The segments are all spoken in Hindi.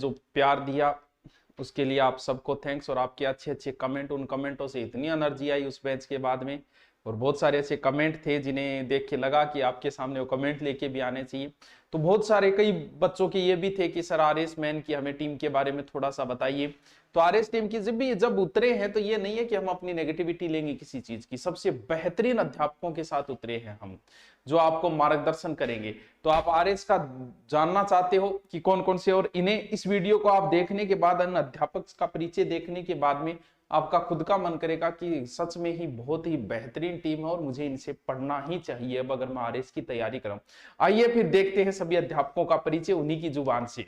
जो प्यार दिया उसके लिए आप सबको थैंक्स। और आपके अच्छे अच्छे कमेंट, उन कमेंटों से इतनी एनर्जी आई उस बैच के बाद में, और बहुत सारे ऐसे कमेंट थे जिन्हें देख के लगा कि आपके सामने वो कमेंट लेके भी आने चाहिए। तो बहुत सारे कई बच्चों के ये भी थे कि सर आरएस मैन की हमें टीम के बारे में थोड़ा सा बताइए। तो आरएस टीम की जब उतरे हैं तो ये नहीं है कि हम अपनी नेगेटिविटी लेंगे किसी चीज की, सबसे बेहतरीन अध्यापकों के साथ उतरे हैं हम, जो आपको मार्गदर्शन करेंगे। तो आप आरएस का जानना चाहते हो कि कौन कौन से, और इन्हें इस वीडियो को आप देखने के बाद, इन अध्यापक का परिचय देखने के बाद में आपका खुद का मन करेगा कि सच में ही बहुत ही बेहतरीन टीम है और मुझे इनसे पढ़ना ही चाहिए अब अगर मैं आरएस की तैयारी करूं। आइए फिर देखते हैं सभी अध्यापकों का परिचय उन्हीं की जुबान से।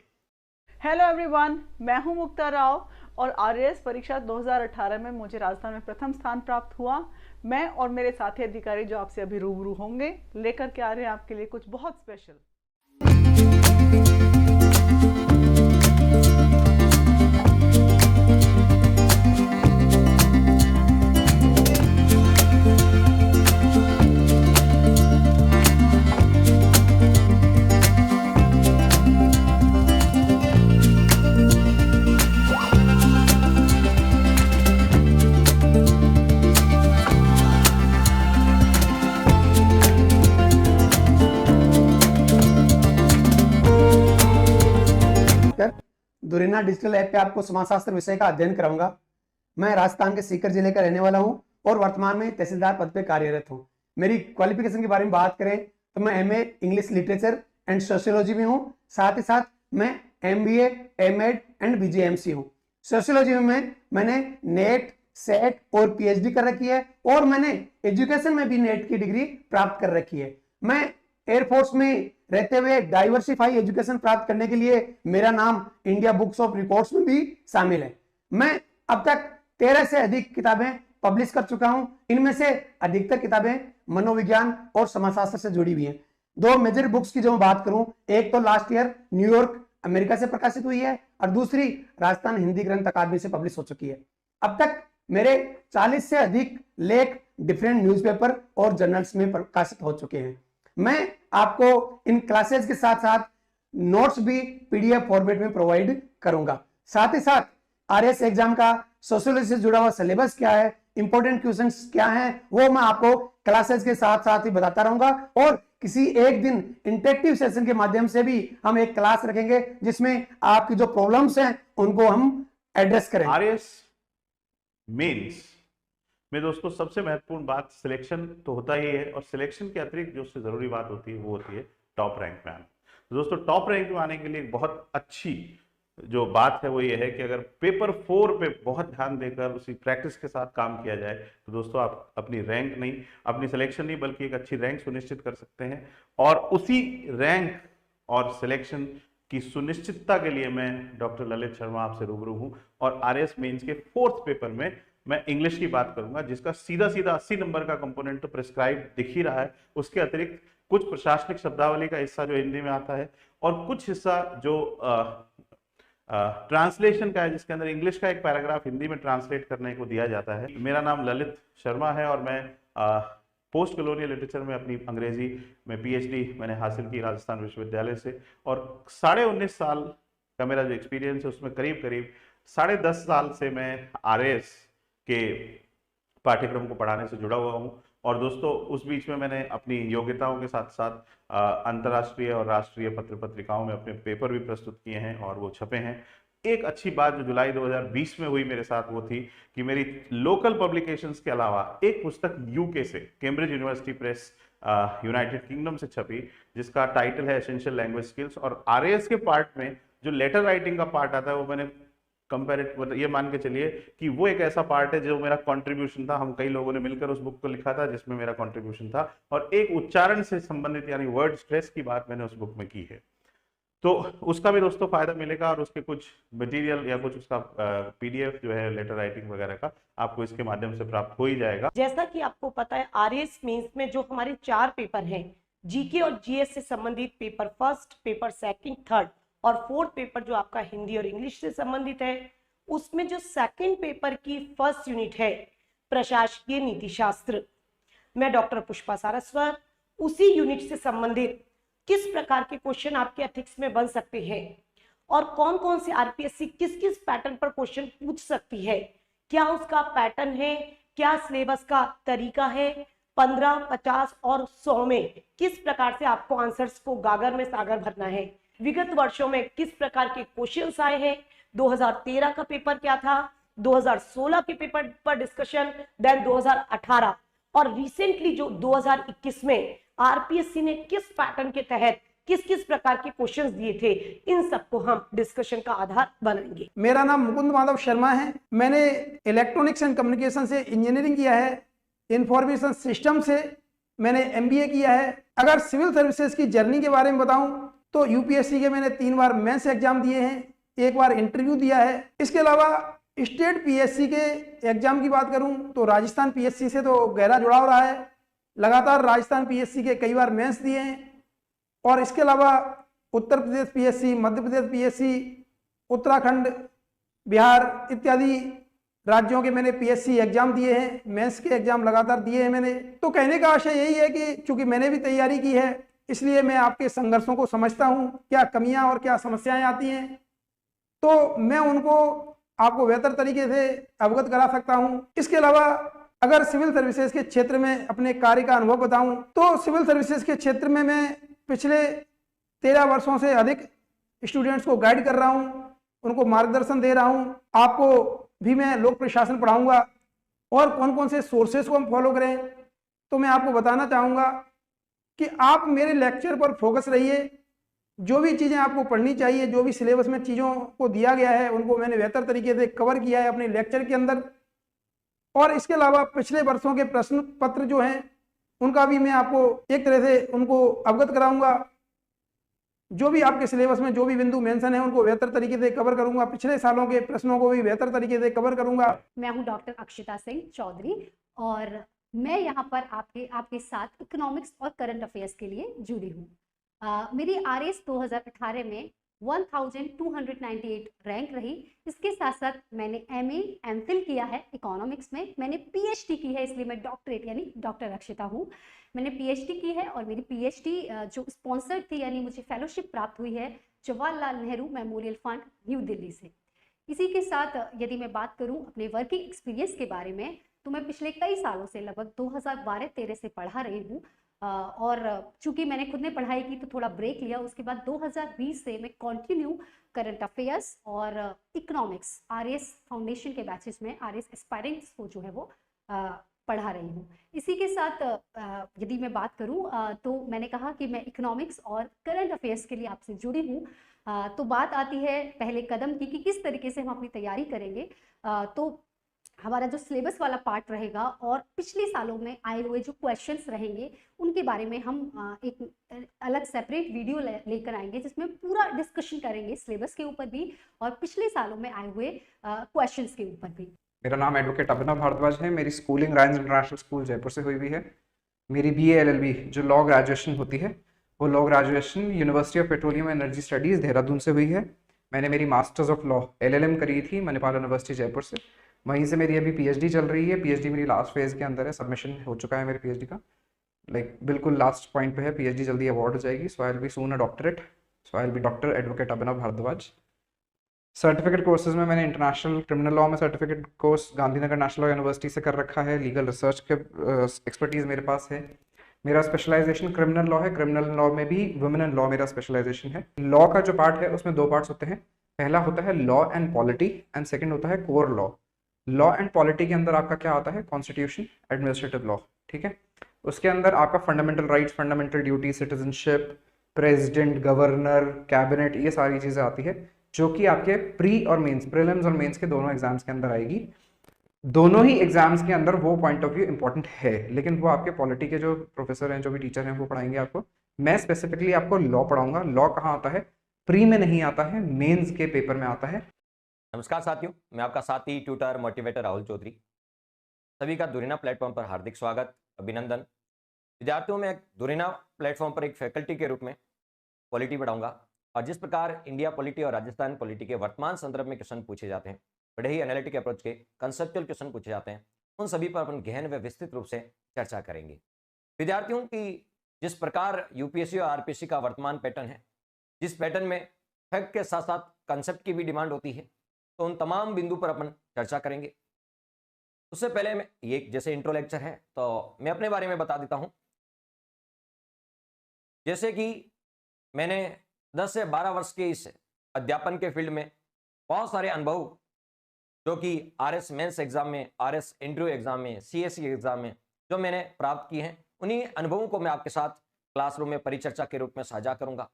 हेलो एवरीवन, मैं हूं मुक्ता राव और आरएएस परीक्षा 2018 में मुझे राजस्थान में प्रथम स्थान प्राप्त हुआ। मैं और मेरे साथी अधिकारी जो आपसे अभी रूबरू होंगे लेकर के आ रहे हैं आपके लिए कुछ बहुत स्पेशल। दुरीना डिजिटल ऐप पे आपको समाजशास्त्र विषय का अध्ययन कराऊंगा। मैं राजस्थान के सीकर जिले का रहने वाला हूं और वर्तमान में तहसीलदार पद पे कार्यरत हूं। मेरी क्वालिफिकेशन के बारे में बात करें तो मैं MA English literature and sociology में हूं। साथ ही साथ मैं एमबीए, एमएड एंड बीजीएमसी हूं। सोशियोलॉजी में मैंने नेट, सेट और पीएचडी कर रखी है और मैंने एजुकेशन में भी नेट की डिग्री प्राप्त कर रखी है। मैं एयरफोर्स में रहते हुए डाइवर्सिफाई एजुकेशन प्राप्त करने के लिए मेरा नाम इंडिया बुक्स ऑफ रिकॉर्ड्स में भी शामिल है। मैं अब तक 13 से अधिक किताबें पब्लिश कर चुका हूं। इनमें से अधिकतर किताबें मनोविज्ञान और समाजशास्त्र से जुड़ी हुई हैं। दो मेजर बुक्स की जो मैं बात करूं, एक तो लास्ट ईयर न्यूयॉर्क अमेरिका से प्रकाशित हुई है और दूसरी राजस्थान हिंदी ग्रंथ अकादमी से पब्लिश हो चुकी है। अब तक मेरे 40 से अधिक लेख डिफरेंट न्यूज़पेपर और जर्नल्स में प्रकाशित हो चुके हैं। मैं आपको इन क्लासेस के साथ साथ नोट्स भी पीडीएफ फॉर्मेट में प्रोवाइड करूंगा। साथ ही साथ आरएस एग्जाम का सोशियोलॉजी से जुड़ा हुआ सिलेबस क्या है, इंपॉर्टेंट क्वेश्चंस क्या हैं, वो मैं आपको क्लासेस के साथ साथ ही बताता रहूंगा। और किसी एक दिन इंटरेक्टिव सेशन के माध्यम से भी हम एक क्लास रखेंगे जिसमें आपकी जो प्रॉब्लम्स हैं उनको हम एड्रेस करें। आरएस मेंस में दोस्तों सबसे महत्वपूर्ण बात सिलेक्शन तो होता ही है, और सिलेक्शन के अतिरिक्त जो उससे जरूरी बात होती है वो होती है टॉप रैंक में आना। तो दोस्तों टॉप रैंक में आने के लिए बहुत अच्छी जो बात है वो ये है कि अगर पेपर 4 पे बहुत ध्यान देकर उसी प्रैक्टिस के साथ काम किया जाए तो दोस्तों आप अपनी रैंक नहीं, अपनी सिलेक्शन नहीं बल्कि एक अच्छी रैंक सुनिश्चित कर सकते हैं। और उसी रैंक और सिलेक्शन की सुनिश्चितता के लिए मैं डॉक्टर ललित शर्मा आपसे रूबरू हूं। और आरएस मेंस के 4th पेपर में मैं इंग्लिश की बात करूंगा, जिसका सीधा सीधा 80 नंबर का कंपोनेंट तो प्रिस्क्राइब दिख ही रहा है। उसके अतिरिक्त कुछ प्रशासनिक शब्दावली का हिस्सा जो हिंदी में आता है और कुछ हिस्सा जो ट्रांसलेशन का है, जिसके अंदर इंग्लिश का एक पैराग्राफ हिंदी में ट्रांसलेट करने को दिया जाता है। मेरा नाम ललित शर्मा है और मैं पोस्ट कॉलोनियल लिटरेचर में अपनी अंग्रेजी में पीएचडी मैंने हासिल की राजस्थान विश्वविद्यालय से। और 19.5 साल का मेरा जो एक्सपीरियंस है उसमें करीब करीब 10.5 साल से मैं आरएस के पाठ्यक्रम को पढ़ाने से जुड़ा हुआ हूं। और दोस्तों उस बीच में मैंने अपनी योग्यताओं के साथ साथ अंतर्राष्ट्रीय और राष्ट्रीय पत्र पत्रिकाओं में अपने पेपर भी प्रस्तुत किए हैं और वो छपे हैं। एक अच्छी बात जो जुलाई 2020 में हुई मेरे साथ वो थी कि मेरी लोकल पब्लिकेशंस के अलावा एक पुस्तक यूके से, Cambridge university press United kingdom से छपी, जिसका टाइटल है एसेंशियल लैंग्वेज स्किल्स। और आरएएस के पार्ट में जो लेटर राइटिंग का पार्ट आता है वो मैंने कंपेरेटिव ये मान के चलिए कि वो एक ऐसा पार्ट है जो मेरा कंट्रीब्यूशन था। हम कई लोगों ने मिलकर उस बुक को लिखा था जिसमें मेरा कंट्रीब्यूशन था, और एक उच्चारण से संबंधित यानी वर्ड स्ट्रेस की बात मैंने उस बुक में की है। तो उसका भी दोस्तों फायदा मिलेगा और उसके कुछ मटेरियल या कुछ उसका पीडीएफ जो है लेटर राइटिंग वगैरह का आपको इसके माध्यम से प्राप्त हो ही जाएगा। जैसा कि आपको पता है आरएएस मेंस में जो हमारे 4 पेपर हैं, जीके और जीएस से संबंधित paper 1st, paper 2nd, 3rd और 4th पेपर जो आपका हिंदी और इंग्लिश से संबंधित है, उसमें जो 2nd पेपर की 1st यूनिट है प्रशासकीय नीति शास्त्र, मैं डॉक्टर पुष्पा सारस्वत उसी यूनिट से संबंधित किस प्रकार के क्वेश्चन आपके एथिक्स में बन सकते हैं और कौन कौन से आरपीएससी किस किस पैटर्न पर क्वेश्चन पूछ सकती है, क्या उसका पैटर्न है, क्या सिलेबस का तरीका है, 15, 50 और 100 में किस प्रकार से आपको आंसर्स को गागर में सागर भरना है, विगत वर्षों में किस प्रकार के क्वेश्चंस आए हैं, 2013 का पेपर क्या था, 2016 के पेपर पर डिस्कशन, देन 2018 और रिसेंटली जो 2021 में आरपीएससी ने किस पैटर्न के तहत किस किस प्रकार के क्वेश्चंस दिए थे, इन सबको हम डिस्कशन का आधार बनाएंगे। मेरा नाम मुकुंद माधव शर्मा है। मैंने इलेक्ट्रॉनिक्स एंड कम्युनिकेशन से इंजीनियरिंग किया है। इंफॉर्मेशन सिस्टम से मैंने एमबीए किया है। अगर सिविल सर्विसेज की जर्नी के बारे में बताऊं तो यूपीएससी के मैंने 3 बार मेंस एग्जाम दिए हैं, 1 बार इंटरव्यू दिया है। इसके अलावा स्टेट पीएससी के एग्जाम की बात करूं तो राजस्थान पीएससी से तो गहरा जुड़ाव रहा है। लगातार राजस्थान पीएससी के कई बार मेंस दिए हैं। और इसके अलावा उत्तर प्रदेश पीएससी, मध्य प्रदेश पीएससी, उत्तराखंड, बिहार इत्यादि राज्यों के मैंने पीएससी एग्जाम दिए हैं, मेंस के एग्जाम लगातार दिए हैं मैंने। तो कहने का आशय यही है कि चूंकि मैंने भी तैयारी की है, इसलिए मैं आपके संघर्षों को समझता हूं, क्या कमियां और क्या समस्याएं आती हैं, तो मैं उनको आपको बेहतर तरीके से अवगत करा सकता हूं। इसके अलावा अगर सिविल सर्विसेज के क्षेत्र में अपने कार्य का अनुभव बताऊं तो सिविल सर्विसेज के क्षेत्र में मैं पिछले 13 वर्षों से अधिक स्टूडेंट्स को गाइड कर रहा हूं, उनको मार्गदर्शन दे रहा हूं। आपको भी मैं लोक प्रशासन पढ़ाऊंगा और कौन कौन से सोर्सेस को हम फॉलो करें, तो मैं आपको बताना चाहूँगा कि आप मेरे लेक्चर पर फोकस रहिए। जो भी चीज़ें आपको पढ़नी चाहिए, जो भी सिलेबस में चीज़ों को दिया गया है, उनको मैंने बेहतर तरीके से कवर किया है अपने लेक्चर के अंदर। और इसके अलावा पिछले वर्षों के प्रश्न पत्र जो हैं उनका भी मैं आपको एक तरह से उनको अवगत कराऊंगा। जो भी आपके सिलेबस में जो भी बिंदु मेंशन है उनको बेहतर तरीके से कवर करूंगा। पिछले सालों के प्रश्नों को भी बेहतर तरीके से कवर करूंगा। मैं हूं डॉक्टर अक्षिता सिंह चौधरी और मैं यहाँ पर आपके साथ इकोनॉमिक्स और करंट अफेयर्स के लिए जुड़ी हूँ। मेरी आरएस 2018 में 1298 रैंक रही। इसके साथ साथ मैंने एमए एमफिल किया है इकोनॉमिक्स में। मैंने पीएचडी की है, इसलिए मैं डॉक्टरेट यानी डॉक्टर अक्षिता हूँ। मैंने पीएचडी की है और मेरी पीएचडी जो स्पॉन्सर्ड थी यानी मुझे फेलोशिप प्राप्त हुई है Jawaharlal Nehru memorial fund new Delhi से। इसी के साथ यदि मैं बात करूं अपने वर्किंग एक्सपीरियंस के बारे में तो मैं पिछले कई सालों से लगभग 2012-13 से पढ़ा रही हूँ और चूंकि मैंने खुद ने पढ़ाई की तो थोड़ा ब्रेक लिया। उसके बाद 2020 से मैं कंटिन्यू करंट अफेयर्स और इकोनॉमिक्स आरएस फाउंडेशन के बैचेस में आरएस एस्पायरेंट्स को जो है वो पढ़ा रही हूँ। इसी के साथ यदि मैं बात करूँ तो मैंने कहा कि मैं इकोनॉमिक्स और करंट अफेयर्स के लिए आपसे जुड़ी हूँ। तो बात आती है पहले कदम की कि किस तरीके से हम अपनी तैयारी करेंगे। तो हमारा जो सिलेबस वाला पार्ट रहेगा और पिछले सालों में आए हुए जो क्वेश्चंस रहेंगे उनके बारे में हम एक अलग सेपरेट वीडियो लेकर आएंगे जिसमें पूरा डिस्कशन करेंगे सिलेबस के ऊपर भी और पिछले सालों में आए हुए क्वेश्चंस के ऊपर भी। मेरा नाम एडवोकेट अभिनव भारद्वाज है। मेरी स्कूलिंग रायंस इंटरनेशनल स्कूल जयपुर से हुई है। मेरी बीए एलएलबी जो लॉ ग्रेजुएशन होती है वो law graduation university of petroleum energy studies Dehradun से हुई है। मैंने मेरी मास्टर्स ऑफ लॉ एलएलएम करी थी मणिपाल यूनिवर्सिटी जयपुर से। वहीं से मेरी अभी पीएचडी चल रही है। पीएचडी मेरी लास्ट फेज़ के अंदर है, सबमिशन हो चुका है मेरे पीएचडी का, बिल्कुल लास्ट पॉइंट पे है। पीएचडी जल्दी अवार्ड हो जाएगी। So I will be soon a doctorate. So I will be doctor advocate Abhinav Bhardwaj. Certificate courses में मैंने इंटरनेशनल क्रिमिनल लॉ में certificate course Gandhinagar national law university से कर रखा है। लीगल रिसर्च के एक्सपर्टीज़ मेरे पास है। मेरा स्पेशलाइजेशन क्रिमिनल लॉ है। क्रिमिनल लॉ में भी वुमेन एंड लॉ मेरा स्पेशलाइजेशन है। लॉ का जो पार्ट है उसमें 2 पार्ट्स होते हैं। पहला होता है law and polity and second होता है core law. Law and polity के अंदर आपका क्या आता है, कॉन्स्टिट्यूशन, एडमिनिस्ट्रेटिव लॉ, ठीक है। उसके अंदर आपका fundamental rights, fundamental duty, citizenship, president, governor, cabinet, ये सारी चीज़ें आती है जो कि आपके प्री और मेंस, प्रीलिम्स और मेंस के दोनों एग्जाम्स के अंदर आएगी। दोनों ही एग्जाम्स के अंदर वो पॉइंट ऑफ व्यू इंपॉर्टेंट है, लेकिन वो आपके पॉलिटी के जो प्रोफेसर हैं, जो भी टीचर हैं, वो पढ़ाएंगे आपको। मैं स्पेसिफिकली आपको लॉ पढ़ाऊंगा। लॉ कहाँ आता है, प्री में नहीं आता है, मेंस के पेपर में आता है। नमस्कार साथियों, मैं आपका साथी ट्यूटर मोटिवेटर राहुल चौधरी। सभी का दुरीना प्लेटफॉर्म पर हार्दिक स्वागत, अभिनंदन। विद्यार्थियों में दुरीना प्लेटफॉर्म पर एक फैकल्टी के रूप में पॉलिटी पढ़ाऊंगा और जिस प्रकार इंडिया पॉलिटी और राजस्थान पॉलिटी के वर्तमान संदर्भ में क्वेश्चन पूछे जाते हैं, बड़े ही एनालिटिक अप्रोच के कंसेप्चुअल क्वेश्चन पूछे जाते हैं, उन सभी पर अपन गहन व विस्तृत रूप से चर्चा करेंगे। विद्यार्थियों की जिस प्रकार यूपीएससी और आरपीएससी का वर्तमान पैटर्न है, जिस पैटर्न में फैक्ट के साथ साथ कंसेप्ट की भी डिमांड होती है, तो उन तमाम बिंदु पर अपन चर्चा करेंगे। उससे पहले मैं ये जैसे इंट्रो लेक्चर है तो मैं अपने बारे में बता देता हूं। जैसे कि मैंने 10 से 12 वर्ष के इस अध्यापन के फील्ड में बहुत सारे अनुभव जो कि आरएस मेंस एग्जाम में, आरएस इंटरव्यू एग्जाम में, सीएससी एग्जाम में जो मैंने प्राप्त किए हैं, उन्हीं अनुभवों को मैं आपके साथ क्लासरूम में परिचर्चा के रूप में साझा करूंगा।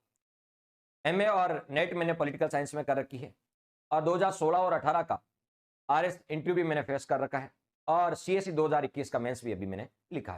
एमए और नेट मैंने पॉलिटिकल साइंस में कर रखी है और 2016 और 18 का आरएस इंटरव्यू भी मैंने फेस कर रखा है और सीएससी 2021 का मेंस भी अभी मैंने लिखा है।